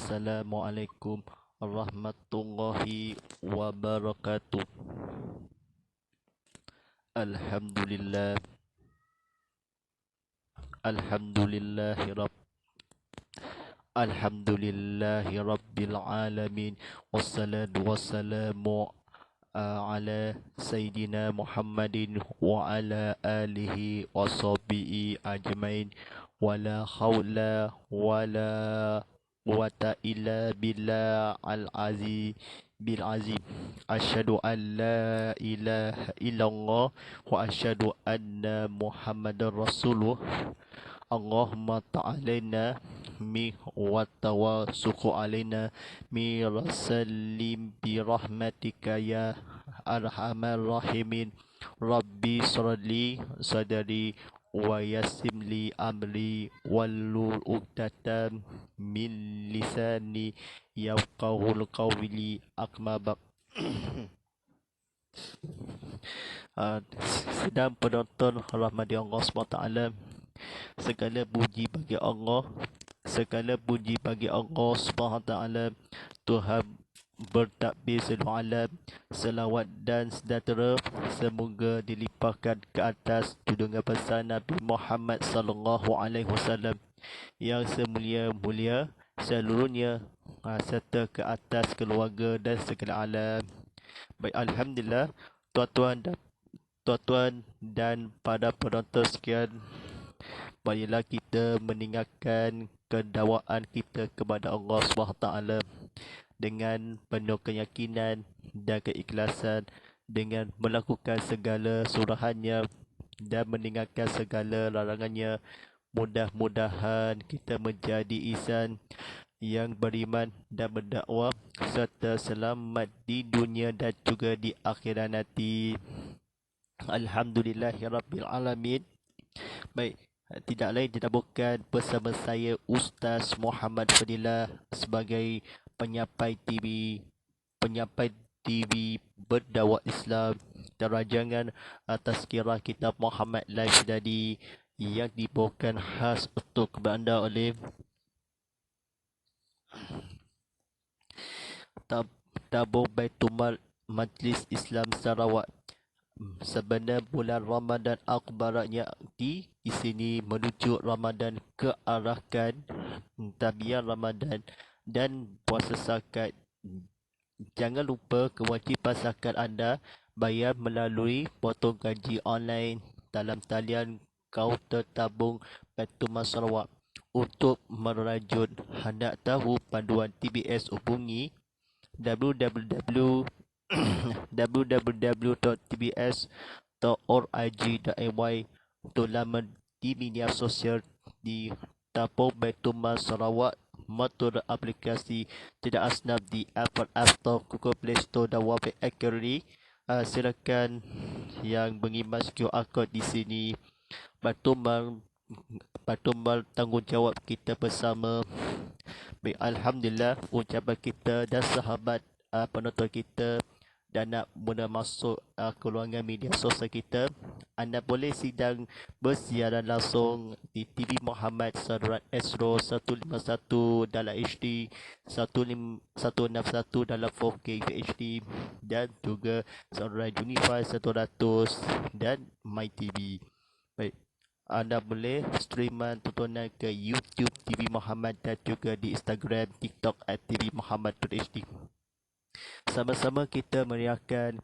Assalamualaikum warahmatullahi wabarakatuh. Alhamdulillah, alhamdulillahi rabb, alhamdulillahi rabbil alamin. Wassalatu wassalamu ala sayyidina Muhammadin wa ala alihi wa sahbihi ajmain. Wala haula wala quwwata illa billah al-azim bil azim. Asyhadu an la ilaha illallah wa asyhadu anna Muhammadar Rasulullah. Allahumma ta'alaina mi wa tawasuqu alaina mi rasallim bi rahmatika ya arhamar rahimin. Rabbi shrali sadri wa yassir li amri wahlul 'uqdatam min lisani yafqahul qawli. Akmabak. Sedang penonton rahmati Allah SWT, segala puji bagi Allah, segala puji bagi Allah SWT, Tuhan bertakbir seluruh alam. Selawat dan sejahtera semoga dilimpahkan ke atas junjungan besar Nabi Muhammad sallallahu alaihi wasallam yang semulia-mulia seluruhnya, serta ke atas keluarga dan segala alam. Baik, alhamdulillah, tuan-tuan dan pada penonton sekian, marilah kita meninggalkan kedakwaan kita kepada Allah SWT dengan penuh keyakinan dan keikhlasan, dengan melakukan segala surahannya dan meninggalkan segala larangannya. Mudah-mudahan kita menjadi insan yang beriman dan berdakwah serta selamat di dunia dan juga di akhirat nanti. Alhamdulillahirabbil-alamin. Baik, tidak lain tidak bukan bersama saya Ustaz Muhammad Fadilah sebagai penyampai TV berdakwah Islam dan rancangan Tazkirah Kitab Muhammad Live tadi yang dibawakan khas untuk anda oleh Tabung Baitumal Majlis Islam Sarawak. Sebenarnya bulan Ramadan akbaratnya di sini menuju Ramadan, kearahkan tabiat Ramadan dan puasa zakat. Jangan lupa kewajipan zakat anda bayar melalui potong gaji online dalam talian kaunter tabung Baitul Sarawak. Untuk merajut hendak tahu panduan TBS, hubungi www.tbs.org.my. Untuk laman di media sosial di Tabung Baitul Sarawak. Motor aplikasi tidak asnaf di Apple App Store, Google Play Store dan Huawei Academy. Silakan yang mengimas QR code di sini. Baitul tanggungjawab kita bersama. Baik, alhamdulillah, ucapan kita dan sahabat penonton kita dan nak mula masuk ke ruangan media sosial kita, anda boleh sidang bersiaran langsung di TV Muhammad saluran Astro 151 dalam HD, 161 dalam 4K HD dan juga saluran Unify 100 dan MyTV. Baik, anda boleh streaman tontonan ke YouTube TV Muhammad dan juga di Instagram, TikTok @TV Muhammad.hd. Sama-sama kita meriahkan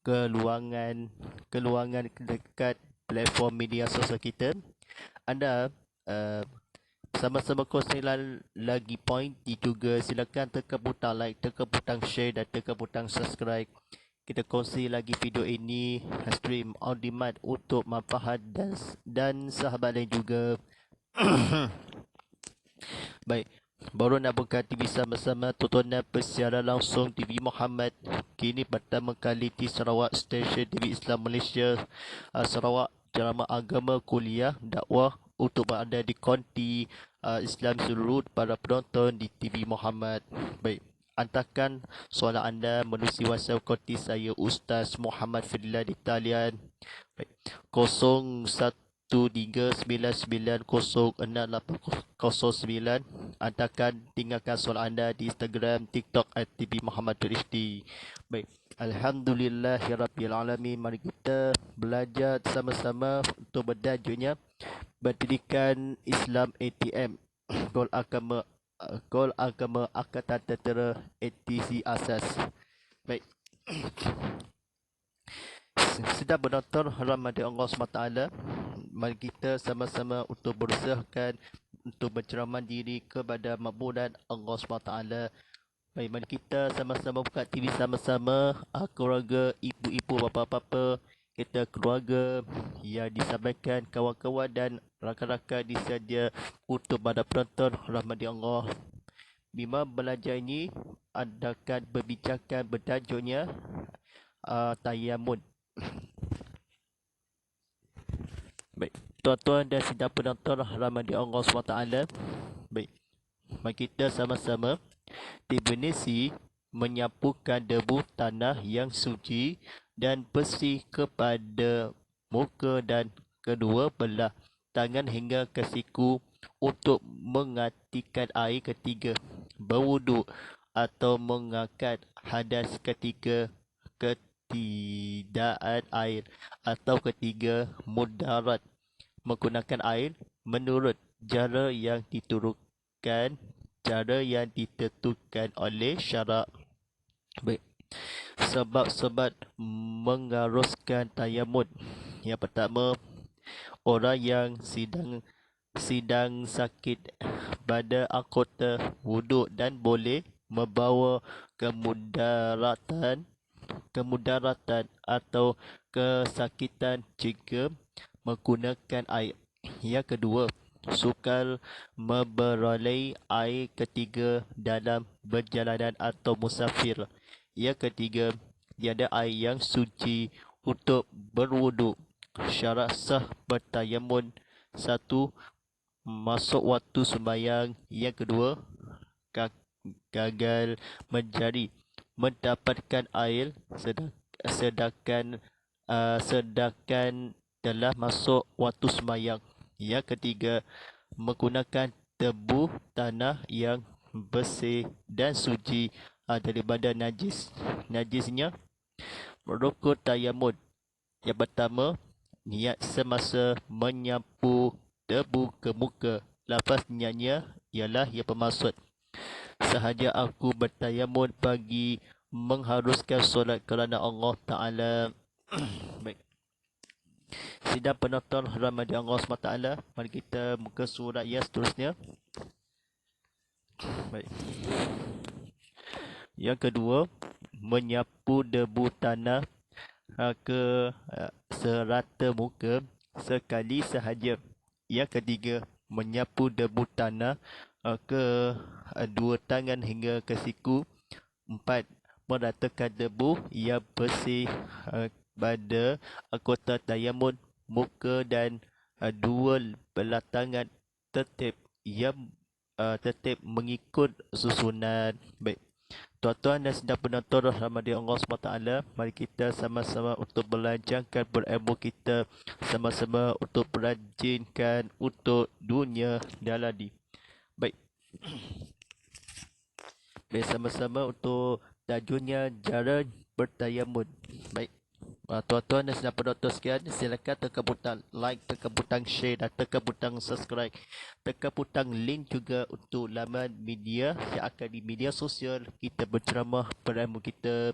keluangan dekat platform media sosial kita. Anda sama-sama kongsikan lagi point juga. Silakan tekan butang like, tekan butang share dan tekan butang subscribe. Kita kongsi lagi video ini stream on demand untuk manfaat dan sahabat lain juga. Baik, baru nak berkati bersama-sama tontonan persiaran langsung TV Muhammad. Kini pertama kali di Sarawak, stesen TV Islam Malaysia Sarawak, ceramah agama, kuliah, dakwah untuk berada di konti Islam seluruh para penonton di TV Muhammad. Baik, hantarkan soalan anda melalui WhatsApp konti saya Ustaz Muhammad Fadilah di talian 01 0399068809. Antarkan tinggalkan soalan anda di Instagram, TikTok @TV Muhammad HD. Baik, Alhamdulillahirrabbilalamin. Mari kita belajar sama-sama untuk bertajuknya Pendidikan Islam ATM. Gol agama Angkatan Tentera ATC Asas. Baik. Sedang menonton rahmat Allah SWT. Mari kita sama-sama untuk berusahakan untuk berceramah diri kepada makbulan Allah SWT. Baik, mari kita sama-sama buka TV sama-sama. Keluarga, ibu-ibu, bapa-bapa, kita keluarga yang disampaikan kawan-kawan dan rakan-rakan disedia untuk pada penonton rahmat Allah. Bima belajar ini adakan berbincangkan bertajuknya Tayamun. Baik, tuan-tuan dan sidang penonton rahmat Allah SWT. Baik, mari kita sama-sama. Definisi menyapukan debu tanah yang suci dan bersih kepada muka dan kedua belah tangan hingga ke siku untuk mengatikan air ketiga, berwuduk atau mengangkat hadas ketika ketidaan air, atau ketiga mudarat menggunakan air menurut cara yang ditentukan oleh syarak. Baik, sebab-sebab mengharuskan tayammum. Yang pertama, orang yang sedang sakit pada anggota wuduk dan boleh membawa kemudaratan atau kesakitan jika menggunakan air. Yang kedua, sukar memperoleh air ketiga dalam perjalanan atau musafir. Yang ketiga, tiada air yang suci untuk berwuduk. Syarat sah bertayamun: 1. Masuk waktu sembahyang. Yang kedua, gagal menjadi mendapatkan air sedangkan telah masuk waktu sembahyang. Yang ketiga, menggunakan tebu tanah yang bersih dan suci daripada najisnya. Rukun tayammum. Yang pertama, niat semasa menyapu debu ke muka. Lafaz niatnya ialah yang bermaksud, sahaja aku bertayammum bagi mengharuskan solat kerana Allah Ta'ala. Baik, sidang penonton rahmat Allah SWT. Mari kita muka surat yang seterusnya. Baik. Yang kedua, menyapu debu tanah ke serata muka sekali sahaja. Yang ketiga, menyapu debu tanah ke dua tangan hingga ke siku. 4. Meratakan debu yang bersih pada anggota tayammum, muka dan dua belah tangan tertib mengikut susunan. Baik, tuan-tuan dan sedang penonton rahmat Allah SWT, mari kita sama-sama untuk belajarkan berilmu kita, sama-sama untuk berajinkan untuk dunia dan ladi. Baik. Baik, sama-sama untuk tajuknya cara bertayammum. Baik, tuan-tuan dan sedang penonton sekalian, silakan tekan butang like, tekan butang share dan tekan butang subscribe. Tekan butang link juga untuk laman media yang akan di media sosial kita berceramah berilmu kita.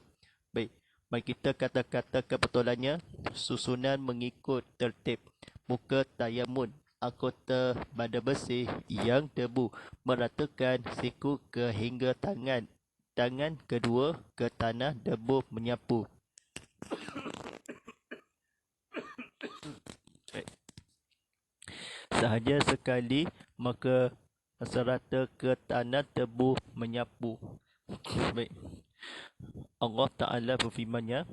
Baik, mari kita kata-kata kebetulannya. Susunan mengikut tertib. Muka tayammum, anggota badan bersih yang debu, meratakan siku ke hingga tangan kedua ke tanah debu, menyapu. Sahaja sekali, maka serata ke tanah debu, menyapu. Baik, Allah Ta'ala berfirmannya,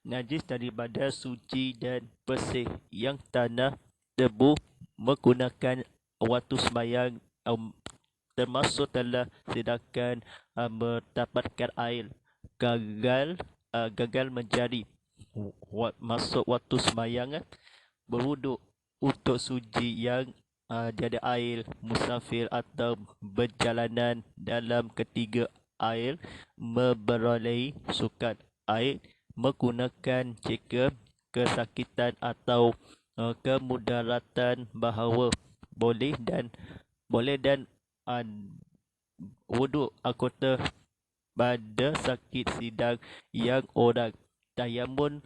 najis daripada suci dan bersih yang tanah debu menggunakan waktu sembahyang, termasuk telah sedangkan mendapatkan air, gagal menjadi masuk waktu sembahyang, berwuduk untuk suci yang tiada air, musafir atau berjalanan dalam ketiga air, memperoleh sukat air, menggunakan jika kesakitan atau kemudaratan bahawa boleh dan uh, wuduk anggota pada sakit sidang yang orang tayamun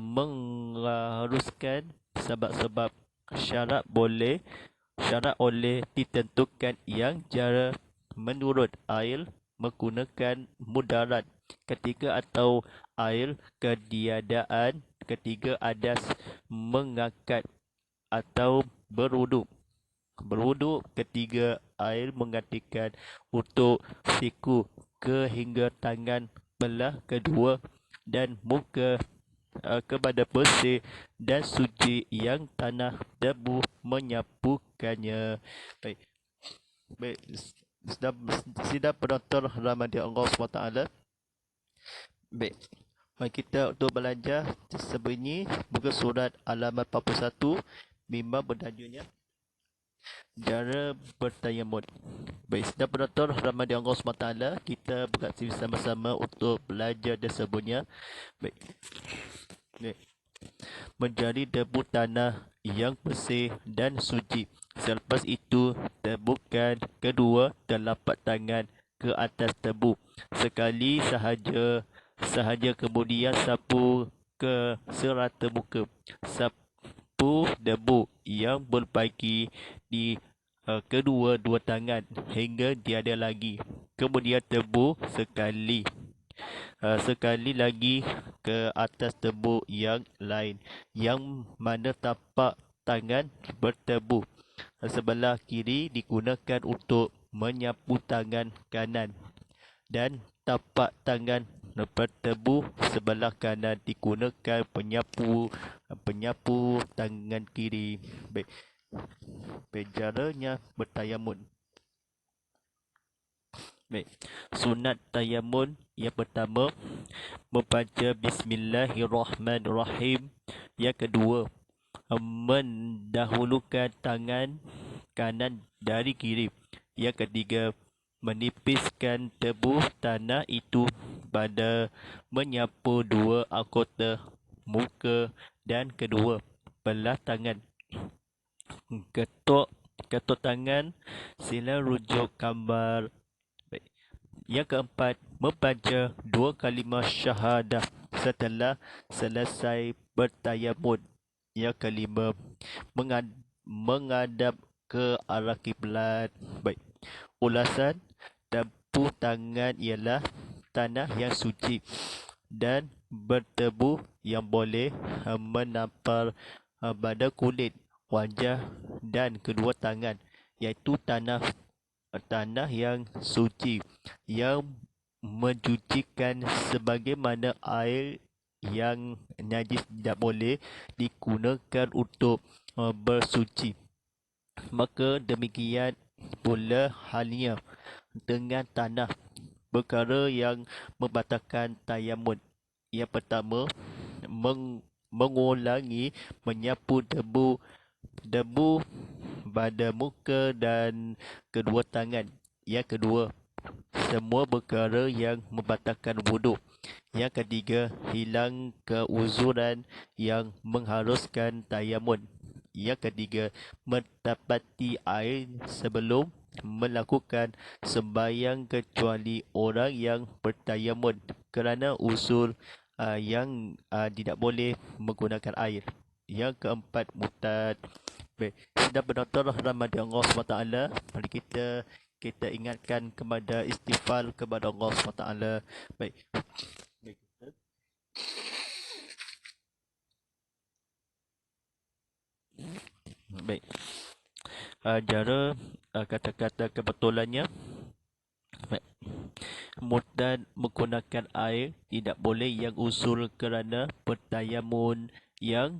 mengharuskan sebab-sebab syarat oleh ditentukan yang jara menurut air menggunakan mudarat ketiga atau air ketiadaan ketiga adas mengangkat atau berwuduk ketiga air menggantikan untuk siku ke hingga tangan belah kedua dan muka kepada bersih dan suci yang tanah debu menyapukannya. Baik, baik. Sidang penonton rahmati Allah SWT. Baik, mari kita untuk belajar sebelum buku surat halaman 41 memang bertajuknya cara bertayamum. Baik, sedang penonton rahmati Allah SWT, kita beraksi sama-sama untuk belajar tersebutnya. Baik. Baik. Mencari debu tanah yang bersih dan suci. Selepas itu, tebukan kedua telapak tangan ke atas tebu. Sekali sahaja kemudian sapu ke serata muka. Sapu debu yang berbagi di kedua-dua tangan hingga tiada lagi. Kemudian tebu sekali lagi ke atas tebu yang lain, yang mana tapak tangan bertebu. Sebelah kiri digunakan untuk menyapu tangan kanan dan tapak tangan bertebu sebelah kanan digunakan penyapu tangan kiri. Baik, caranya bertayamum. Baik. Sunat tayamum yang pertama, membaca Bismillahirrahmanirrahim. Yang kedua, mendahulukan tangan kanan dari kiri. Yang ketiga, menipiskan tebu tanah itu pada menyapu dua anggota muka dan kedua belah tangan. Ketuk tangan, sila rujuk gambar. Yang keempat, membaca dua kalimah syahadah setelah selesai bertayamum. Yang kelima, menghadap ke arah kiblat. Baik. Ulasan, tepu tangan ialah tanah yang suci dan bertebu yang boleh menampar pada kulit, wajah dan kedua tangan, iaitu tanah yang suci yang mencucikan sebagaimana air yang najis tidak boleh digunakan untuk bersuci. Maka demikian pula halnya dengan tanah, perkara yang membatalkan tayamum. Yang pertama, mengulangi menyapu debu pada muka dan kedua tangan. Yang kedua, semua perkara yang membatalkan wuduk. Yang ketiga, hilang keuzuran yang mengharuskan tayamum. Yang ketiga, mendapati air sebelum melakukan sembahyang kecuali orang yang bertayamum kerana usul yang tidak boleh menggunakan air. Yang keempat, murtad. Baik, sedang penonton rahmati Allah SWT, mari kita ingatkan kepada istighfar kepada Allah SWT. Baik. Baik. Cara kata-kata kebetulannya. Baik. Murtad menggunakan air tidak boleh yang usul kerana bertayamum yang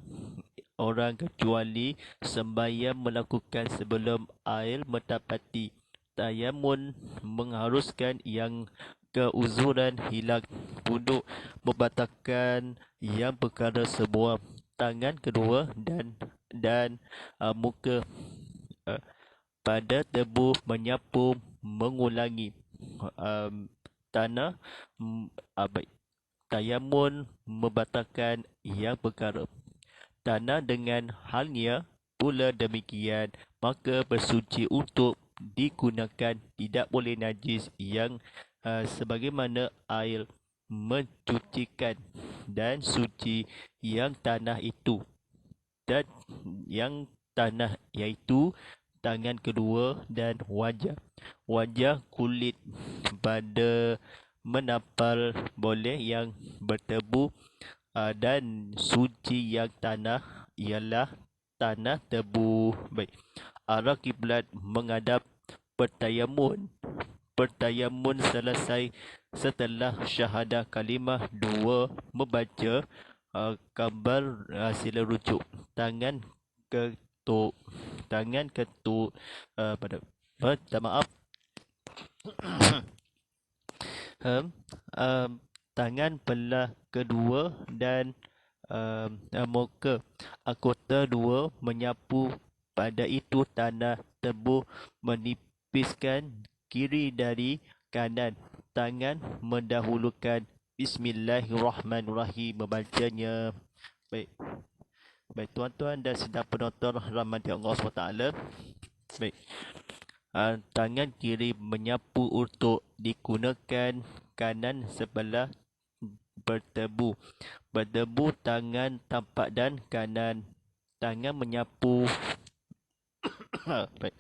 orang kecuali sembahyang melakukan sebelum air mendapati. Tayamum mengharuskan yang keuzuran hilang. Wuduk membatalkan yang perkara semua. Tangan kedua dan dan muka. Uh, pada tebu menyapu mengulangi tanah baik. Tayamun membatalkan yang perkara. Tanah dengan halnya pula demikian, maka bersuci untuk digunakan, tidak boleh najis yang sebagaimana air mencucikan, dan suci yang tanah itu, dan yang tanah iaitu tangan kedua dan wajah. Wajah, kulit pada menampal boleh yang bertebu, dan suci yang tanah ialah tanah tebu. Baik. Arah kiblat menghadap pertayamun. Pertayamun selesai setelah syahadah kalimah dua, membaca gambar sila rujuk. Tangan ketuk, pada minta maaf. Tangan belah kedua dan muka anggota dua menyapu, pada itu tanah tebu menipiskan kiri dari kanan. Tangan mendahulukan Bismillahirrahmanirrahim membacanya. Baik. Baik tuan-tuan dan sedang penonton rahmati Allah SWT. Baik. Tangan kiri menyapu untuk digunakan, kanan sebelah bertebu. Berdebu tangan tampak dan kanan. Tangan menyapu baik.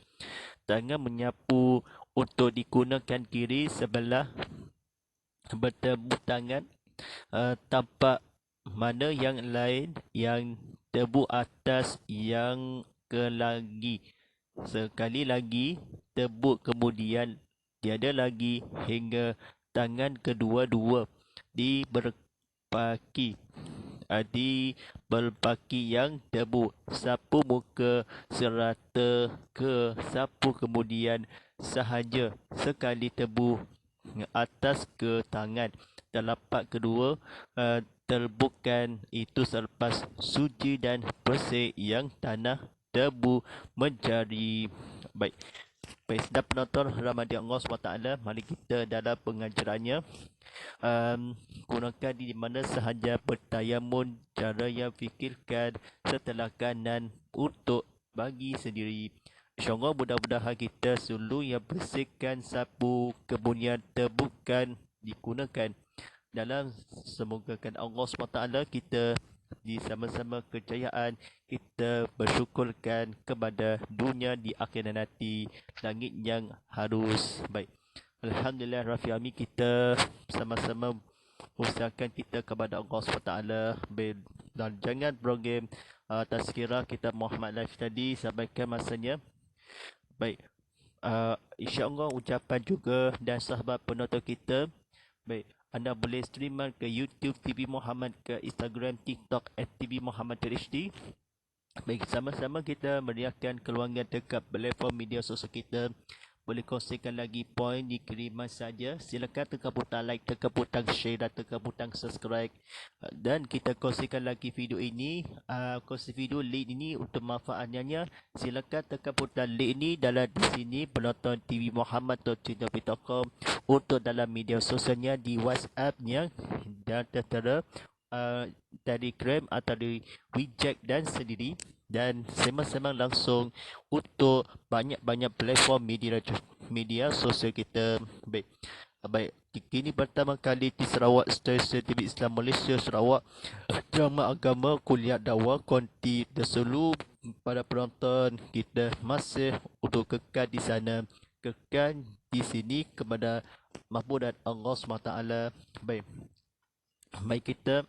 Tangan menyapu untuk digunakan kiri sebelah bertebu tangan tampak, mana yang lain yang tebu atas yang kelagi. Sekali lagi tebuk, kemudian tiada lagi hingga tangan kedua-dua diberpaki yang tebu. Sapu muka serata ke sapu, kemudian sahaja sekali tebu atas ke tangan. Telapak kedua terbukan, itu selepas suci dan bersih yang tanah tebu menjadi. Baik. Baik, sedang penonton rahmati Allah SWT, mari kita dalam pengajarannya gunakan di mana sahaja bertayamun, cara yang fikirkan setelah kanan untuk bagi sendiri. InsyaAllah mudah-mudahan kita selalu yang bersihkan sapu, kemudian tebukan digunakan dalam, semogakan Allah SWT kita di sama-sama kejayaan, kita bersyukurkan kepada dunia di akhirat nanti, langit yang harus. Baik, Alhamdulillah Rafi Ami, kita sama-sama usahakan kita kepada Allah SWT. Dan jangan program tazkirah kita Muhammad Life tadi sampaikan masanya. Baik, insyaAllah ucapan juga dan sahabat penonton kita. Baik, anda boleh streaman ke YouTube TV Muhammad, ke Instagram, TikTok @TV Muhammad HD. Baik, sama-sama kita meriahkan keluarga dekat platform media sosial kita. Boleh kongsikan lagi poin di kiriman saja. Silakan tekan butang like, tekan butang share dan tekan butang subscribe. Dan kita kongsikan lagi video ini, kongsi video link ini untuk manfaatnya. Silakan tekan butang link ini dalam di sini penonton TV Muhammad.com untuk dalam media sosialnya, di WhatsApp-nya dan tertera Telegram atau di WeChat dan sendiri, dan sembang-sembang langsung untuk banyak-banyak platform media sosial kita. Baik, kini pertama kali di Sarawak, stesen TV Islam Malaysia Sarawak, Jamaah Agama Kuliah Dakwah Konti Terselu. Pada penonton kita masih untuk kekal di sana, kekal di sini kepada mahmudan Allah SWT. Baik, kita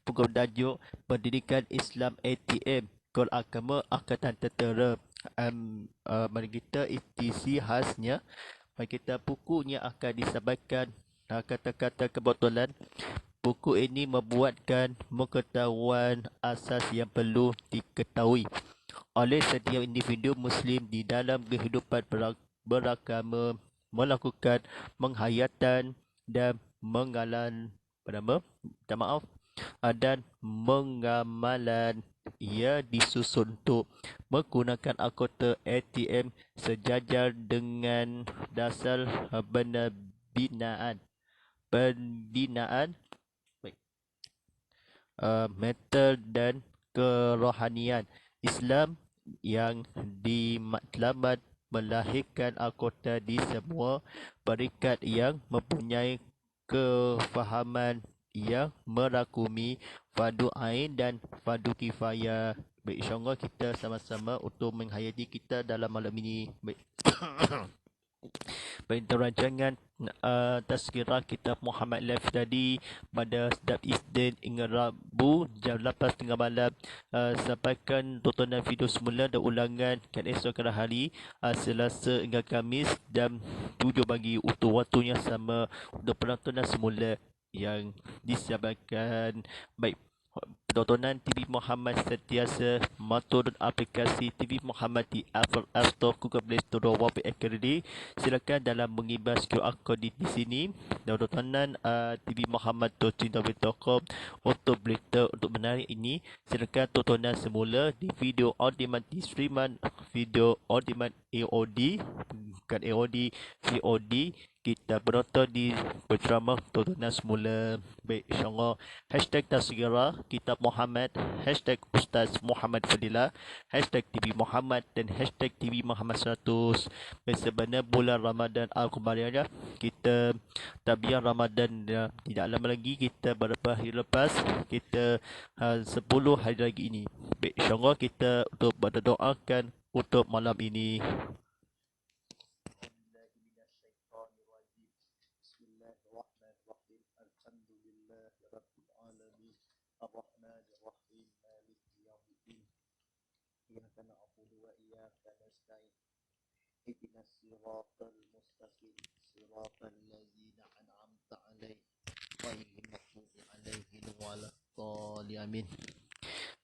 pukul tajuk Pendidikan Islam ATM Kol Agama Angkatan Tentera. Mari kita isi khasnya. Mari kita, bukunya akan disampaikan kata-kata kebetulan. Buku ini membuatkan pengetahuan asas yang perlu diketahui oleh setiap individu Muslim di dalam kehidupan beragama, melakukan penghayatan dan dan mengamalan ia disusun untuk menggunakan akota ATM sejajar dengan dasar pembinaan baik, metal dan kerohanian Islam yang dimatlamat melahirkan akota di semua peringkat yang mempunyai kefahaman yang merakumi fardu ain dan fardu kifayah. Baik, insyaAllah kita sama-sama untuk menghayati kita dalam malam ini. Baik. Baik, rancangan tazkirah kitab Muhammad Live tadi pada setiap Isnin hingga Rabu jam 8.30 malam. Sampaikan tontonan video semula dan ulangan kan esok hari Selasa hingga Khamis jam 7 pagi untuk waktunya sama untuk penontonan semula yang disediakan. Baik, tontonan TV Muhammad sentiasa menurun aplikasi TV Muhammad di Apple App Store, Google Play Store dan Wahab Academy. Silakan dalam mengibas QR code di sini. Dan tontonan TV Muhammad.com untuk berita untuk menarik ini. Silakan tontonan semula di video on demand di streaman video on demand AOD, bukan AOD, VOD. Kita penonton di berceramah tontonan semula. Baik, insyaAllah. Hashtag Tazkirah Kitab Muhammad, hashtag Ustaz Muhammad Fadilah, hashtag TV Muhammad dan hashtag TV Muhammad 100. Sebenarnya bulan Ramadan Al-Qamariah, kita tabiah Ramadan tidak lama lagi, kita beberapa hari lepas, kita 10 hari lagi ini. Baik, insyaAllah kita untuk berdoakan untuk malam ini. اهدنا الصراط المستقيم صراط الذين أنعمت عليهم غير المغضوب عليهم ولا الضالين آمين.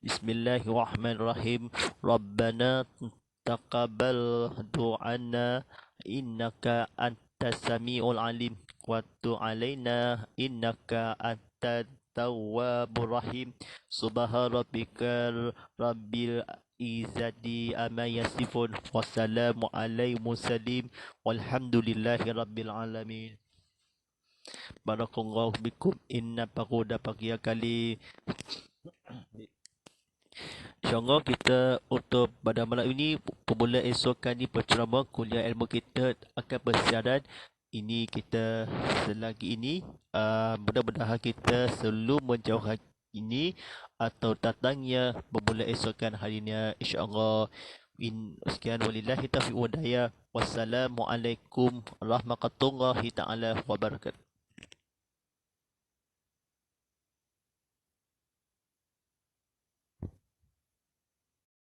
بسم الله الرحمن الرحيم. ربنا تقبل دعانا إنك أنت السميع العليم وتب علينا إنك أنت التواب الرحيم. سبحان ربك رب Izadi amma yasifun wassalamu alaihi musallim walhamdulillahi rabbil alamin. Barakallahu bikum inna pagoda pakia kali. InsyaAllah kita untuk pada malam ini pemula esokan ni penceramah kuliah ilmu kita akan bersiaran. Ini kita selagi ini mudah-mudahan kita selalu menjauhkan ini atau datangnya bermula esokan harinya insya-Allah. Sekian walillahi taufiq wa hidayah. Wassalamualaikum warahmatullahi taala wabarakatuh.